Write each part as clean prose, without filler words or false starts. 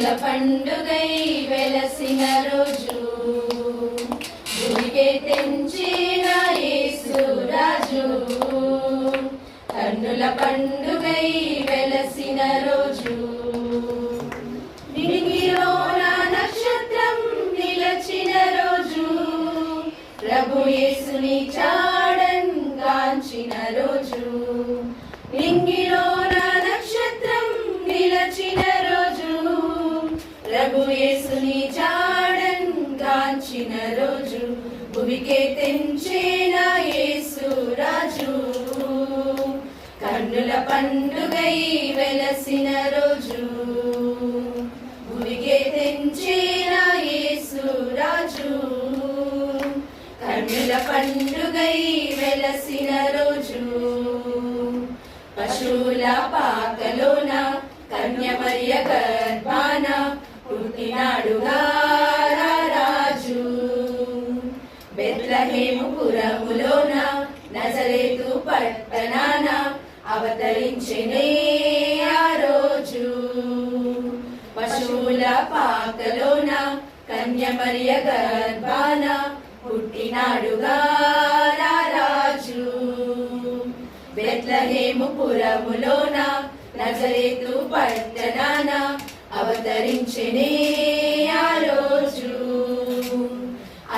కన్నుల పండుగై వెలసిన రోజు భూమికే తెంచిన యేసు రాజు. కన్నుల పండుగై వెలసిన రోజు నింగిలోన నక్షత్రం నిలచిన రోజు ప్రభు యేసుని చాడన్ గాంచిన రోజు. నింగిలోన నక్షత్రం నిలచిన రోజు ప్రభు యేసుని చాడన్ గాంచిన రోజు భువికే తెంచిన యేసు రాజు. కన్నుల పండుగై వెలసిన రోజు భువికే తెంచిన యేసు రాజు. కన్నుల పండుగై వెలసిన రోజు పశువుల పాకలోన కన్యమర్య గర్భాన పుట్టినాడుగా రాజు. బెత్లెహేము పురములోన నజరేతు పట్టణాన అవతరించెనే ఆ రోజు. పశువుల పాకలోన కన్యమర్య గర్భాన పుట్టినాడుగా రాజు. బెత్లెహేము పురములోన నజరేతు పట్టణాన అవతరించెనే ఆ రోజు.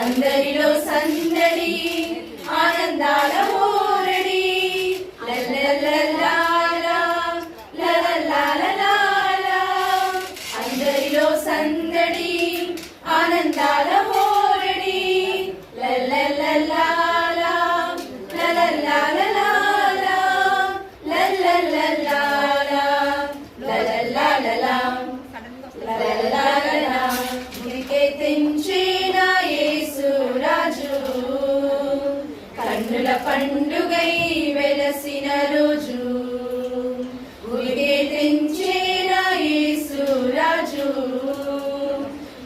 అందరిలో సందడి ఆనందాల హోరడి లల్లలల్లాలా లల్లలాలలాలా. అందరిలో సందడి ఆనందాల హోరడి లల్లలల్లాలా లల్లలాలలాలా లల్లలల్లాలా లల్లలాలలా లల్లలాలలా. భూమికే తెంచిన యేసు రాజు. కన్నుల పండుగై వెలసిన రోజు భూమికే తెంచిన యేసు రాజు.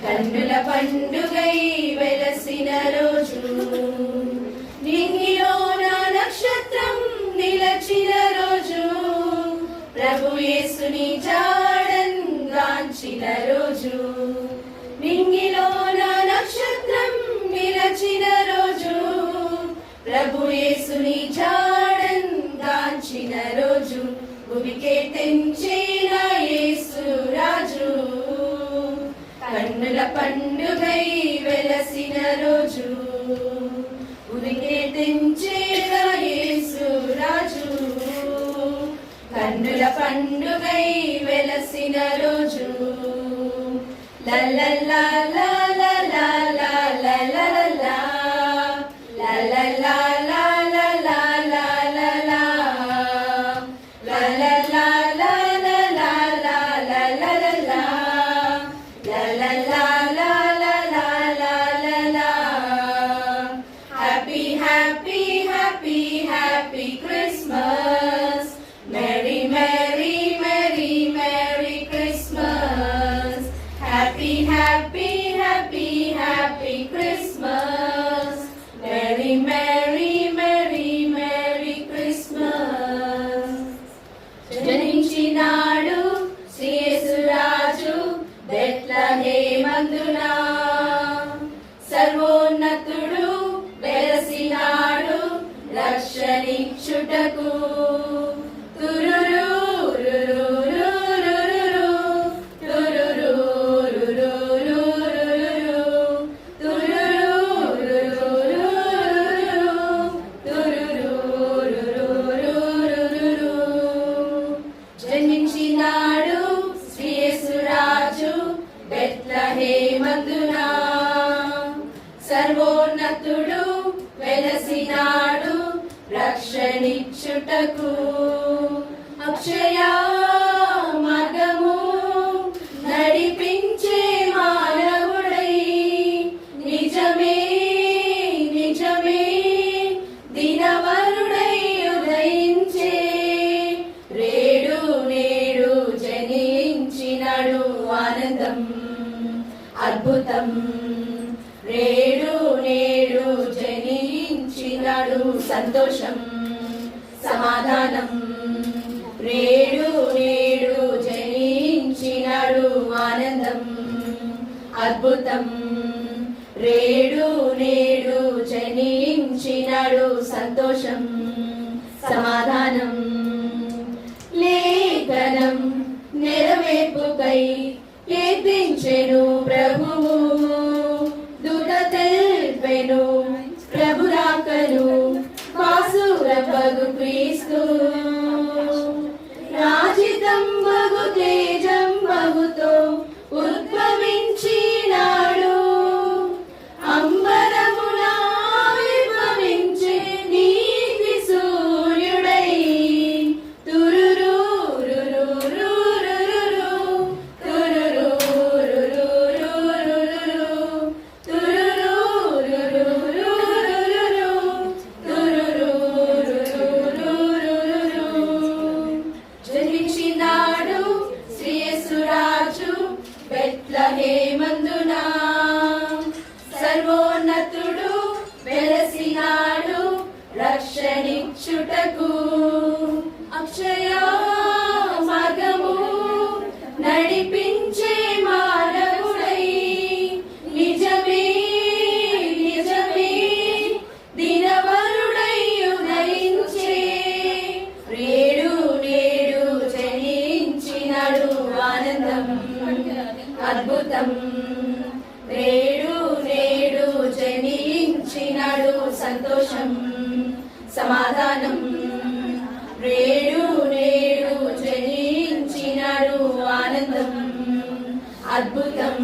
కన్నుల పండుగై వెలసిన రోజు నింగిలోన నక్షత్రం నిలచిన రోజు ప్రభు యేసుని చాడన్ గాంచిన రోజు. నింగిలోన నక్షత్రం నిలచిన రోజు ప్రభు యేసుని చాడన్ గాంచిన రోజు భూమికే తెంచిన యేసు రాజు. కన్నుల పండుగై వెలసిన రోజు భూమికే తెంచిన యేసు రాజు. కన్నుల పండుగై వెలసిన రోజు లల్లలాలలాలలాలలా లల్లలాలలాలలాలలా లల్లలాలలాలలాలలా లల్లలాలలాలలాలలా. Happy happy happy happy Christmas. Merry merry merry merry Christmas. Happy happy happy happy Christmas. Merry merry merry merry Christmas. జనించినాడు శ్రీ యేసు రాజు బెత్లెహేమందున. సర్వోన్నతుడు వెలసినాడు రక్షణించుటకు. జన్మించినాడు శ్రీ యేసు రాజు బెత్లెహేమందున. సర్వోన్నతుడు వెలసినాడు రక్షణించుటకు. అక్షయ మార్గము నడిపించే మానవుడై నిజమే నిజమే దినవరుడై ఉదయించే రేడు నేడు జనించినాడు. ఆనందం అద్భుతం రేడు నేడు జనించినాడు. సంతోషం సమాధానం రేడు నేడు జనించినాడు. ఆనందం అద్భుతం రేడు నేడు జనించినాడు సంతోషం సమాధానం లేఖనం నెరవేర్పుకై కీర్తించెను ప్రభువు దూత తెల్పెను ప్రభు రాకను వాసురపగు క్రీస్తు రాజితం మగు తేజం మగుతో ఉద్భవించినాడు అంబరమున ఆవిర్భవించే నీతి సూర్యుడై తురురూరురురురురురు, తురురూరురురురురు, తురురూరురురురురు, తురురూరురురురురు. జనించినాడు శ్రీయేసురాజు బెత్లెహేమందున సర్వోన్నతుడు వెలసినాడు రక్షణిచ్చుటకు అక్షయ మార్గము నడిపించే మానవుడై నిజమే నిజమే దినవరుడై ఉదయించే రేడు నేడు జనించినాడు ఆనందం అద్భుతం రేడు నేడు జనించినాడు సంతోషం సమాధానం రేడు నేడు జనించినాడు ఆనందం అద్భుతం